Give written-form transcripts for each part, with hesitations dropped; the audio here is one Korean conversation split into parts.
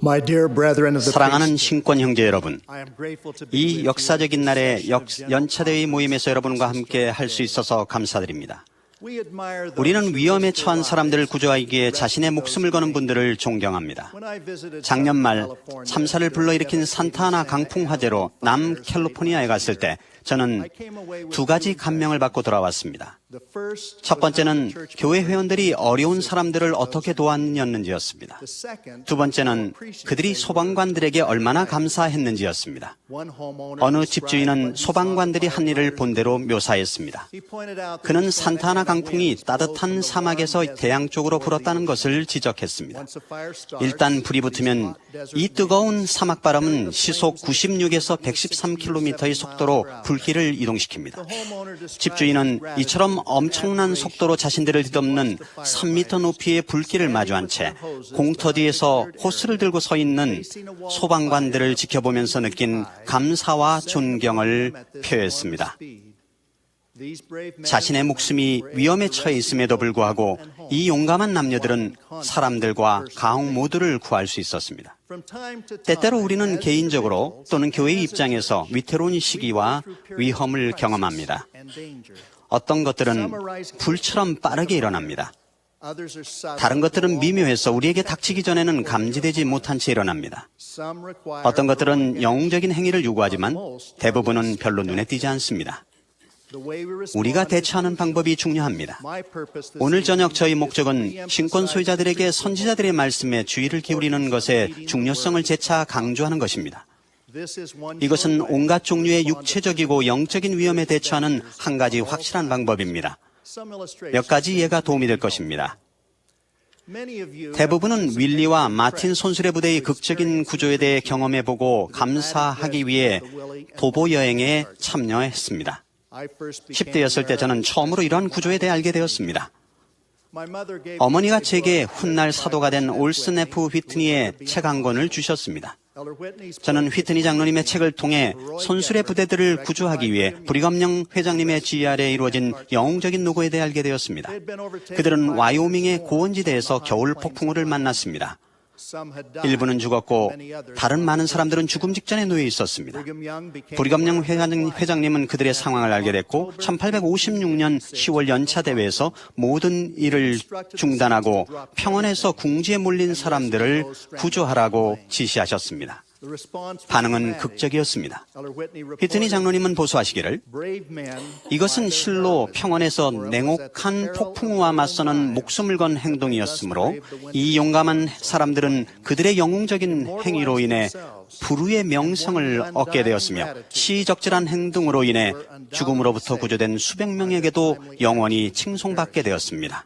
My dear brethren of the 사랑하는 priesthood, 신권 형제 여러분, I am grateful to be with 이 you 역사적인 at 날에 this session of 연차대회 모임에서 여러분과 Jesus 함께 할 수 Day. 있어서 감사드립니다. We admire those 우리는 who 위험에 risk their 처한 사람들을 lives 구조하기에 to 자신의 rescue 목숨을 those 거는 in 분들을 danger. 존경합니다. When I visited 작년 Southern 말 California 참사를 during 불러일으킨 devastating 산타아나 Santa 강풍 Ana 화재로 fires 남캘리포니아에 late 갔을 last 때 year, 저는 I came away with 두 가지 two 감명을 받고 impressions. 돌아왔습니다. The first 첫 was how 번째는 the church 교회 members 회원들이 came to 어려운 assist 사람들을 those 어떻게 in need. 도왔는지였습니다. The second 두 was how 번째는 appreciative 그들이 they were 소방관들에게 of their 얼마나 lives. 감사했는지였습니다. One homeowner 어느 described 집주인은 what he saw the 소방관들이 한 일을 firefighters 본대로 do. 묘사했습니다. He pointed out that 그는 the Santa 산타아나 Ana 강풍이 winds blow from 따뜻한 the 사막에서 warm desert 대양 쪽으로 toward the 불었다는 ocean. 것을 지적했습니다. Once a fire starts, 일단 불이 these 붙으면 hot desert 이 뜨거운 winds 사막 carry 바람은 the 시속 flames at 96에서 160 or 113km의 170 속도로 miles per hour. 불길을 The 이동시킵니다. homeowner described 집주인은 his 이처럼 gratitude and 엄청난 admiration 속도로 자신들을 as he watched 뒤덮는 the 3m firefighters 높이의 불길을 마주한 채 공터 뒤에서 호스를 들고 서 있는 소방관들을 지켜보면서 느낀 감사와 존경을 표했습니다. 자신의 목숨이 위험에 처해 있음에도 불구하고 이 용감한 남녀들은 사람들과 가옥 모두를 구할 수 있었습니다. 때때로 우리는 개인적으로 또는 교회의 입장에서 위태로운 시기와 위험을 경험합니다. 어떤 것들은 불처럼 빠르게 일어납니다. 다른 것들은 미묘해서 우리에게 닥치기 전에는 감지되지 못한 채 일어납니다. 어떤 것들은 영웅적인 행위를 요구하지만 대부분은 별로 눈에 띄지 않습니다. 우리가 대처하는 방법이 중요합니다. 오늘 저녁 저희 목적은 신권 소유자들에게 선지자들의 말씀에 주의를 기울이는 것의 중요성을 재차 강조하는 것입니다. 이것은 온갖 종류의 육체적이고 영적인 위험에 대처하는 한 가지 확실한 방법입니다. 몇 가지 예가 도움이 될 것입니다. 대부분은 윌리와 마틴 손수레 부대의 극적인 구조에 대해 경험해보고 감사하기 위해 도보 여행에 참여했습니다. 10대였을 때 저는 처음으로 이러한 구조에 대해 알게 되었습니다. 어머니가 제게 훗날 사도가 된 올슨 F. 휘트니의 책 한 권을 주셨습니다. 저는 휘트니 장로님의 책을 통해 손수레 부대들을 구조하기 위해 브리검령 회장님의 지휘 아래에 이루어진 영웅적인 노고에 대해 알게 되었습니다. 그들은 와이오밍의 고원지대에서 겨울 폭풍우를 만났습니다. 일부는 죽었고 다른 많은 사람들은 죽음 직전에 놓여 있었습니다. 브리검령 회장님은 그들의 상황을 알게 됐고 1856년 10월 연차 대회에서 모든 일을 중단하고 평원에서 궁지에 몰린 사람들을 구조하라고 지시하셨습니다. 반응은 극적이었습니다. 휘트니 장로님은 보수하시기를 이것은 실로 평원에서 냉혹한 폭풍우와 맞서는 목숨을 건 행동이었으므로 이 용감한 사람들은 그들의 영웅적인 행위로 인해 불후의 명성을 얻게 되었으며 시적절한 행동으로 인해 죽음으로부터 구조된 수백 명에게도 영원히 칭송받게 되었습니다.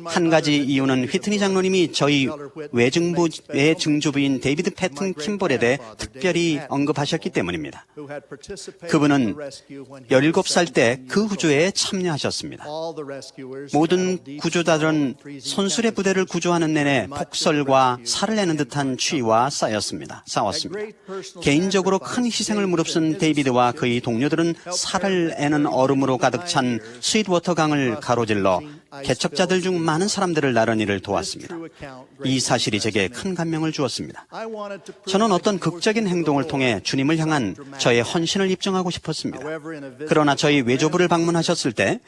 한 가지 이유는 휘트니 장로님이 저희 외증부의 증조부인 데이비드 패튼 킴볼에 대해 특별히 언급하셨기 때문입니다. 그분은 17살 때 그 구조에 참여하셨습니다. 모든 구조자들은 손수레 부대를 구조하는 내내 폭설과 살을 내는 듯한 추위와 싸웠습니다. 개인적으로 큰 희생을 무릅쓴 데이비드와 그의 동료들은 살을 애는 얼음으로 가득 찬 스윗워터 강을 가로질러 개척자들 중 많은 사람들을 나란히를 도왔습니다. 이 사실이 제게 큰 감명을 주었습니다. 저는 어떤 극적인 행동을 통해 주님을 향한 저의 헌신을 입증하고 싶었습니다. 그러나 저희 외조부를 방문하셨을 때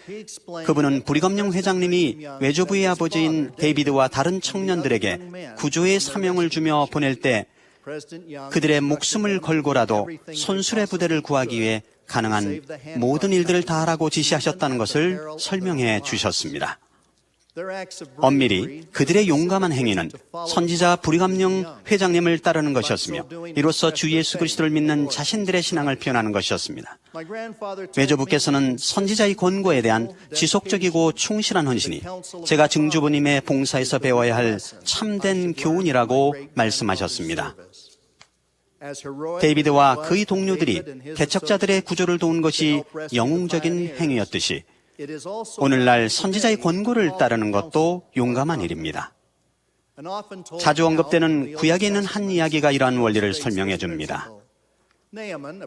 그분은 브리검령 회장님이 외조부의 아버지인 데이비드와 다른 청년들에게 구조의 사명을 주며 보낼 때 그들의 목숨을 걸고라도 손수레 부대를 구하기 위해 가능한 모든 일들을 다 하라고 지시하셨다는 것을 설명해 주셨습니다. 엄밀히 그들의 용감한 행위는 선지자 브리검령 회장님을 따르는 것이었으며 이로써 주 예수 그리스도를 믿는 자신들의 신앙을 표현하는 것이었습니다. 외조부께서는 선지자의 권고에 대한 지속적이고 충실한 헌신이 제가 증조부님의 봉사에서 배워야 할 참된 교훈이라고 말씀하셨습니다. 데이비드와 그의 동료들이 개척자들의 구조를 도운 것이 영웅적인 행위였듯이 오늘날 선지자의 권고를 따르는 것도 용감한 일입니다. 자주 언급되는 구약에 있는 한 이야기가 이러한 원리를 설명해 줍니다.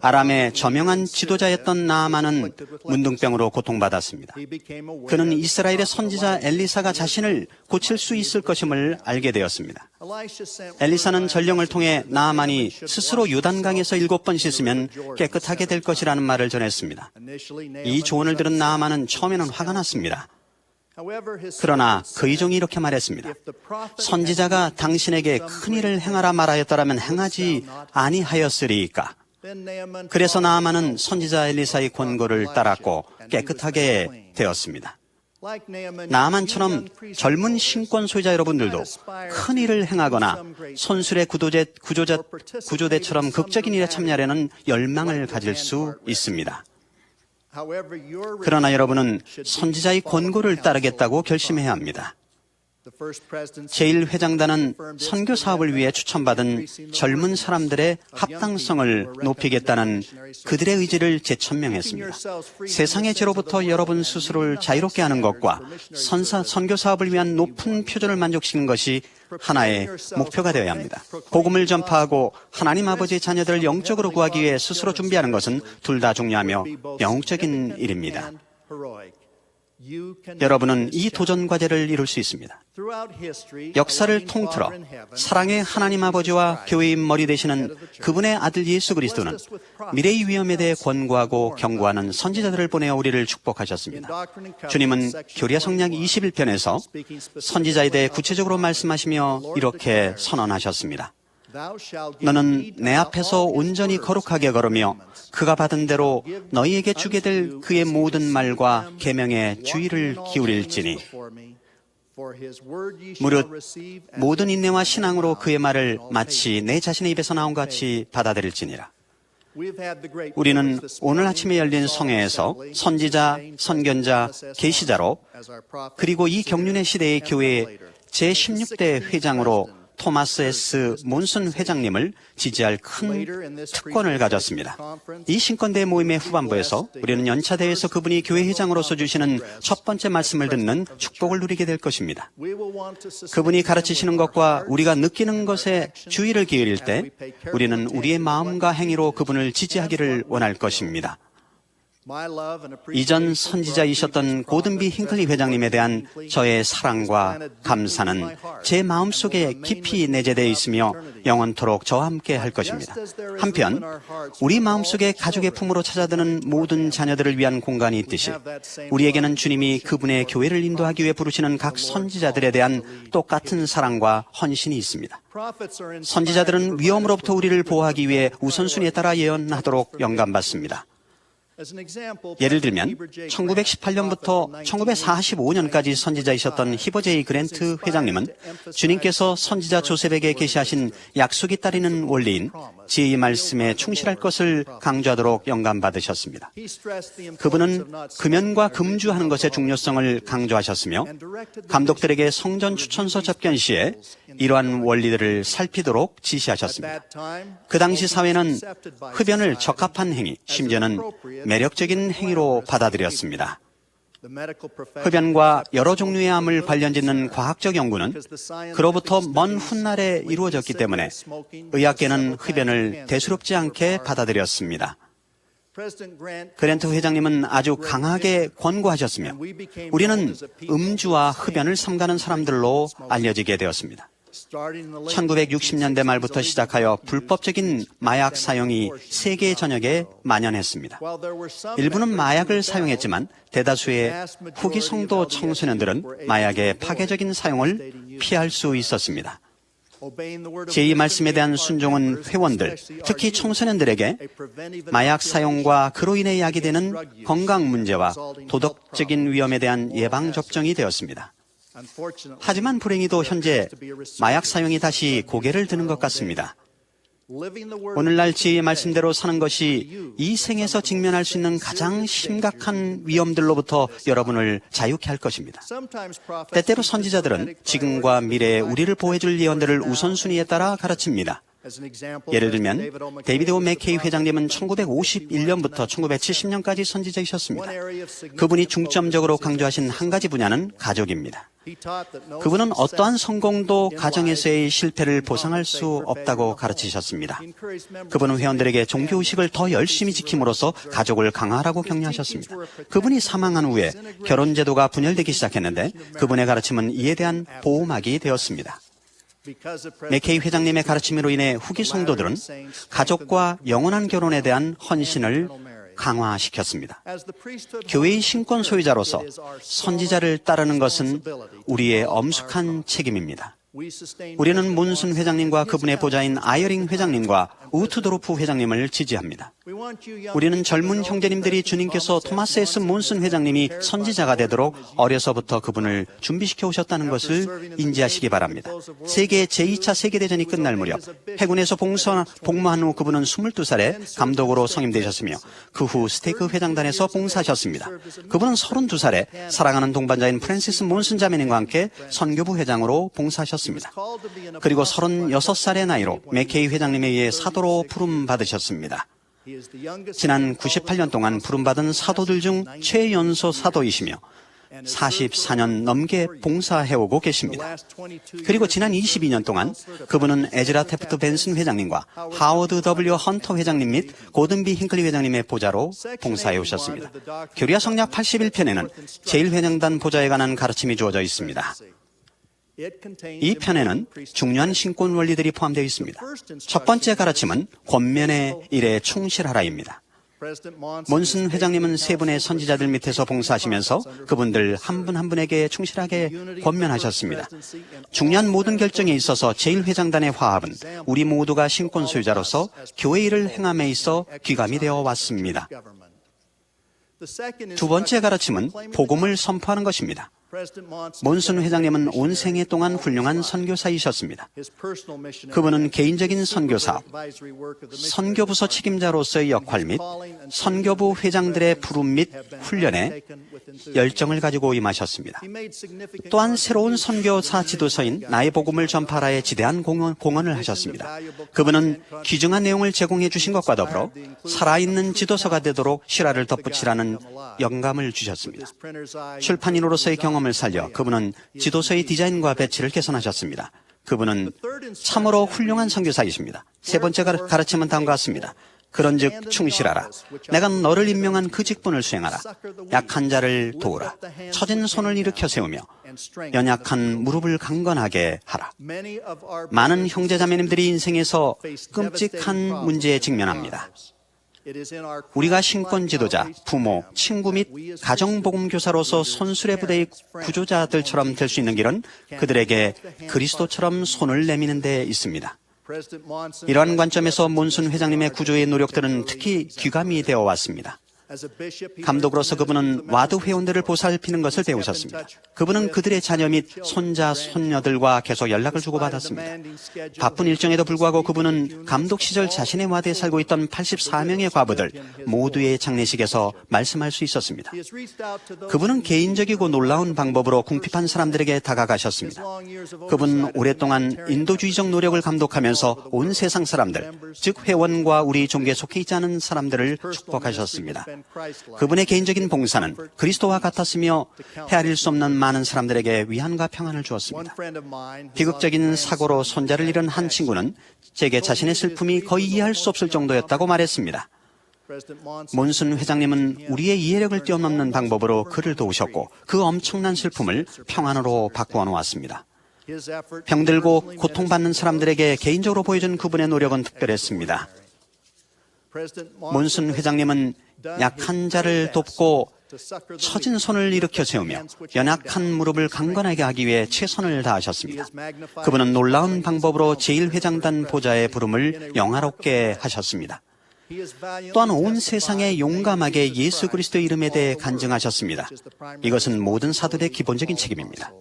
아람의 저명한 지도자였던 나아만은 문둥병으로 고통받았습니다. 그는 이스라엘의 선지자 엘리사가 자신을 고칠 수 있을 것임을 알게 되었습니다. 엘리사는 전령을 통해 나아만이 스스로 요단강에서 7번 씻으면 깨끗하게 될 것이라는 말을 전했습니다. 이 조언을 들은 나아만은 처음에는 화가 났습니다. 그러나 그의 종이 이렇게 말했습니다. 선지자가 당신에게 큰 일을 행하라 말하였더라면 행하지 아니하였으리이까. 그래서 나아만은 선지자 엘리사의 권고를 따랐고 깨끗하게 되었습니다. 나아만처럼 젊은 신권 소유자 여러분들도 큰 일을 행하거나 선술의 구조대처럼 극적인 일에 참여하려는 열망을 가질 수 있습니다. 그러나 여러분은 선지자의 권고를 따르겠다고 결심해야 합니다. 제1회장단은 선교 사업을 위해 추천받은 젊은 사람들의 합당성을 높이겠다는 그들의 의지를 재천명했습니다. 세상의 죄로부터 여러분 스스로를 자유롭게 하는 것과 선교 사업을 위한 높은 표준을 만족시키는 것이 하나의 목표가 되어야 합니다. 복음을 전파하고 하나님 아버지의 자녀들을 영적으로 구하기 위해 스스로 준비하는 것은 둘 다 중요하며 영적인 일입니다. 여러분은 이 도전 과제를 이룰 수 있습니다. 역사를 통틀어 사랑의 하나님 아버지와 교회의 머리 되시는 그분의 아들 예수 그리스도는 미래의 위험에 대해 권고하고 경고하는 선지자들을 보내어 우리를 축복하셨습니다. 주님은 교리야 성약 21편에서 선지자에 대해 구체적으로 말씀하시며 이렇게 선언하셨습니다. 너는 내 앞에서 온전히 거룩하게 걸으며 그가 받은 대로 너희에게 주게 될 그의 모든 말과 계명에 주의를 기울일지니 무릇 모든 인내와 신앙으로 그의 말을 마치 내 자신의 입에서 나온 것 같이 받아들일지니라. 우리는 오늘 아침에 열린 성회에서 선지자, 선견자, 계시자로 그리고 이 경륜의 시대의 교회의 제16대 회장으로 토마스 S. 몬슨 회장님을 지지할 큰 특권을 가졌습니다. 이 신권대 모임의 후반부에서 우리는 연차대회에서 그분이 교회 회장으로서 주시는 첫 번째 말씀을 듣는 축복을 누리게 될 것입니다. 그분이 가르치시는 것과 우리가 느끼는 것에 주의를 기울일 때 우리는 우리의 마음과 행위로 그분을 지지하기를 원할 것입니다. 이전 선지자이셨던 고든비 힌클리 회장님에 대한 저의 사랑과 감사는 제 마음속에 깊이 내재되어 있으며 영원토록 저와 함께 할 것입니다. 한편 우리 마음속에 가족의 품으로 찾아드는 모든 자녀들을 위한 공간이 있듯이 우리에게는 주님이 그분의 교회를 인도하기 위해 부르시는 각 선지자들에 대한 똑같은 사랑과 헌신이 있습니다. 선지자들은 위험으로부터 우리를 보호하기 위해 우선순위에 따라 예언하도록 영감받습니다. 예를 들면 1918년부터 1945년까지 선지자이셨던 히버 제이 그랜트 회장님은 주님께서 선지자 조셉에게 계시하신 약속이 따르는 원리인 지혜의 말씀에 충실할 것을 강조하도록 영감받으셨습니다. 그분은 금연과 금주하는 것의 중요성을 강조하셨으며 감독들에게 성전 추천서 접견 시에 이러한 원리들을 살피도록 지시하셨습니다. 그 당시 사회는 흡연을 적합한 행위, 심지어는 매력적인 행위로 받아들였습니다. 흡연과 여러 종류의 암을 관련짓는 과학적 연구는 그로부터 먼 훗날에 이루어졌기 때문에 의학계는 흡연을 대수롭지 않게 받아들였습니다. 그랜트 회장님은 아주 강하게 권고하셨으며 우리는 음주와 흡연을 삼가는 사람들로 알려지게 되었습니다. 1960년대 말부터 시작하여 불법적인 마약 사용이 세계 전역에 만연했습니다. 일부는 마약을 사용했지만 대다수의 후기 성도 청소년들은 마약의 파괴적인 사용을 피할 수 있었습니다. 제2 말씀에 대한 순종은 회원들, 특히 청소년들에게 마약 사용과 그로 인해 야기되는 건강 문제와 도덕적인 위험에 대한 예방접종이 되었습니다. 하지만 불행히도 현재 마약 사용이 다시 고개를 드는 것 같습니다. 오늘날 지혜의 말씀대로 사는 것이 이 생에서 직면할 수 있는 가장 심각한 위험들로부터 여러분을 자유케 할 것입니다. 때때로 선지자들은 지금과 미래에 우리를 보호해줄 예언들을 우선순위에 따라 가르칩니다. 예를 들면 데이비드 오 맥케이 회장님은 1951년부터 1970년까지 선지자이셨습니다. 그분이 중점적으로 강조하신 한 가지 분야는 가족입니다. 그분은 어떠한 성공도 가정에서의 실패를 보상할 수 없다고 가르치셨습니다. 그분은 회원들에게 종교의식을 더 열심히 지킴으로써 가족을 강화하라고 격려하셨습니다. 그분이 사망한 후에 결혼제도가 분열되기 시작했는데 그분의 가르침은 이에 대한 보호막이 되었습니다. 맥케이 회장님의 가르침으로 인해 후기 성도들은 가족과 영원한 결혼에 대한 헌신을 강화시켰습니다. 교회의 신권 소유자로서 선지자를 따르는 것은 우리의 엄숙한 책임입니다. 우리는 몬슨 회장님과 그분의 보좌인 아이어링 회장님과 우트도르프 회장님을 지지합니다. 우리는 젊은 형제님들이 주님께서 토마스 S. 몬슨 회장님이 선지자가 되도록 어려서부터 그분을 준비시켜 오셨다는 것을 인지하시기 바랍니다. 세계 제2차 세계대전이 끝날 무렵 해군에서 복무한 후 그분은 22살에 감독으로 성임되셨으며 그 후 스테이크 회장단에서 봉사하셨습니다. 그분은 32살에 사랑하는 동반자인 프랜시스 몬슨 자매님과 함께 선교부 회장으로 봉사하셨습니다. 그리고 36살의 나이로 맥케이 회장님에 의해 사도로 부름받으셨습니다. 지난 98년 동안 부름받은 사도들 중 최연소 사도이시며 44년 넘게 봉사해오고 계십니다. 그리고 지난 22년 동안 그분은 에즈라 테프트 벤슨 회장님과 하워드 W. 헌터 회장님 및 고든 B. 힌클리 회장님의 보좌로 봉사해 오셨습니다. 교리아 성략 81편에는 제1회장단 보좌에 관한 가르침이 주어져 있습니다. 이 편에는 중요한 신권 원리들이 포함되어 있습니다. 첫 번째 가르침은 권면의 일에 충실하라입니다. 몬슨 회장님은 세 분의 선지자들 밑에서 봉사하시면서 그분들 한 분 한 분에게 충실하게 권면하셨습니다. 중요한 모든 결정에 있어서 제1회장단의 화합은 우리 모두가 신권 소유자로서 교회 일을 행함에 있어 귀감이 되어 왔습니다. 두 번째 가르침은 복음을 선포하는 것입니다. 몬슨 회장님은 온 생애 동안 훌륭한 선교사이셨습니다. 그분은 개인적인 선교사, 선교부서 책임자로서의 역할 및 선교부 회장들의 부름 및 훈련에 열정을 가지고 임하셨습니다. 또한 새로운 선교사 지도서인 나의 복음을 전파라에 지대한 공헌을 하셨습니다. 그분은 귀중한 내용을 제공해 주신 것과 더불어 살아있는 지도서가 되도록 실화를 덧붙이라는 영감을 주셨습니다. 출판인으로서의 경험을 살려 그분은 지도서의 디자인과 배치를 개선하셨습니다. 그분은 참으로 훌륭한 선교사이십니다. 세 번째 가르침은 다음과 같습니다. 그런즉 충실하라. 내가 너를 임명한 그 직분을 수행하라. 약한 자를 도우라. 처진 손을 일으켜 세우며 연약한 무릎을 강건하게 하라. 많은 형제자매님들이 인생에서 끔찍한 문제에 직면합니다. 우리가 신권 지도자, 부모, 친구 및 가정복음교사로서 손수레 부대의 구조자들처럼 될 수 있는 길은 그들에게 그리스도처럼 손을 내미는 데 있습니다. 이러한 관점에서 몬슨 회장님의 구조의 노력들은 특히 귀감이 되어 왔습니다. 감독으로서 그분은 와드 회원들을 보살피는 것을 배우셨습니다. 그분은 그들의 자녀 및 손자, 손녀들과 계속 연락을 주고받았습니다. 바쁜 일정에도 불구하고 그분은 감독 시절 자신의 와드에 살고 있던 84명의 과부들 모두의 장례식에서 말씀할 수 있었습니다. 그분은 개인적이고 놀라운 방법으로 궁핍한 사람들에게 다가가셨습니다. 그분은 오랫동안 인도주의적 노력을 감독하면서 온 세상 사람들, 즉 회원과 우리 종교에 속해 있지 않은 사람들을 축복하셨습니다. 그분의 개인적인 봉사는 그리스도와 같았으며 헤아릴 수 없는 많은 사람들에게 위안과 평안을 주었습니다. 비극적인 사고로 손자를 잃은 한 친구는 제게 자신의 슬픔이 거의 이해할 수 없을 정도였다고 말했습니다. 몬슨 회장님은 우리의 이해력을 뛰어넘는 방법으로 그를 도우셨고 그 엄청난 슬픔을 평안으로 바꾸어 놓았습니다. 병들고 고통받는 사람들에게 개인적으로 보여준 그분의 노력은 특별했습니다. 몬슨 회장님은 약한 자를 돕고 처진 손을 일으켜 세우며 연약한 무릎을 강건하게 하기 위해 최선을 다하셨습니다. 그분은 놀라운 방법으로 제1회장단 보좌의 부름을 영화롭게 하셨습니다. 또한 온 세상에 용감하게 예수 그리스도의 이름에 대해 간증하셨습니다. 이것은 모든 사도들의 기본적인 책임입니다.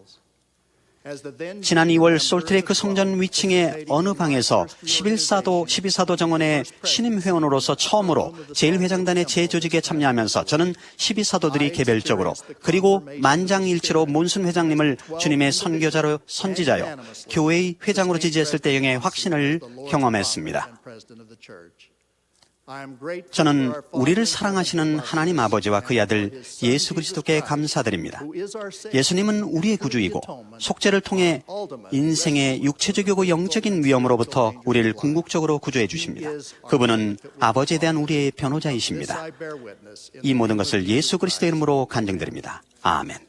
지난 2월 솔트레이크 성전 위층의 어느 방에서 12사도 정원의 신임 회원으로서 처음으로 제1회장단의 재조직에 참여하면서 저는 12사도들이 개별적으로 그리고 만장일치로 몬슨 회장님을 주님의 선교자로 선지자요 교회의 회장으로 지지했을 때의 확신을 경험했습니다. 저는 우리를 사랑하시는 하나님 아버지와 그의 아들 예수 그리스도께 감사드립니다. 예수님은 우리의 구주이고 속죄를 통해 인생의 육체적이고 영적인 위험으로부터 우리를 궁극적으로 구조해 주십니다. 그분은 아버지에 대한 우리의 변호자이십니다. 이 모든 것을 예수 그리스도의 이름으로 간증드립니다. 아멘.